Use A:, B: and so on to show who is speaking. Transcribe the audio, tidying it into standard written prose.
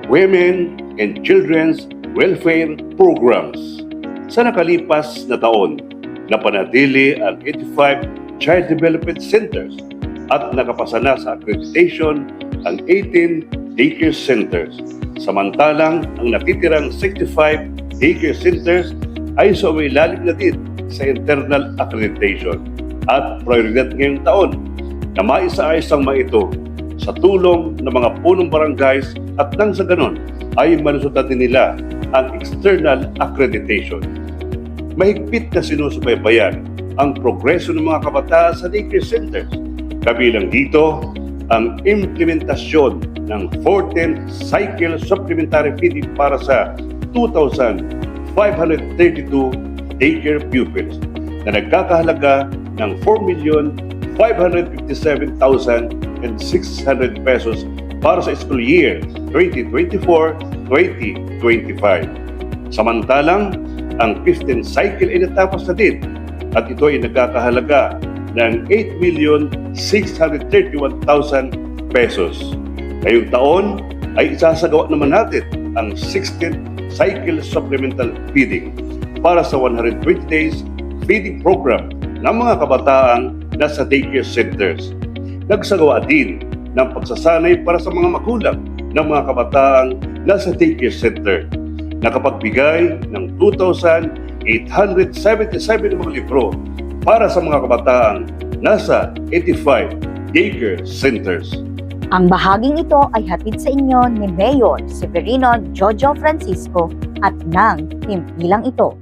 A: Women and Children's Welfare Programs. Sa nakalipas na taon, napanatili ang 85 Child Development Centers at nakapasa na sa accreditation ang 18 daycare centers. Samantalang ang natitirang 65 daycare centers ay sumilalim na din sa internal accreditation at prioridad ngayong taon na maisaayos ang mga ito sa tulong ng mga punong barangays at nang sa ganon ay malusutan din nila ang external accreditation. Mahigpit na sinusubaybayan ang progreso ng mga kabataan sa daycare centers. Kabilang dito ang implementasyon ng 14th cycle supplementary feeding para sa 2,532 daycare pupils na nagkakahalaga ng 4,557,600 pesos para sa school year 2024-2025. Samantalang, ang 15th cycle ay natapos na din at ito ay nagkakahalaga ng 8,631,000 pesos. Ngayong taon ay isasagawa naman natin ang 16th cycle supplemental feeding para sa 120 days feeding program ng mga kabataang nasa daycare centers. Nagsagawa din ng pagsasanay para sa mga magulang ng mga kabataang nasa daycare center. Nakapagbigay ng 2,877 na mga libro para sa mga kabataang nasa 85 daycare centers.
B: Ang bahaging ito ay hatid sa inyo ni Mayor Severino Jojo Francisco at ng himpilang ito.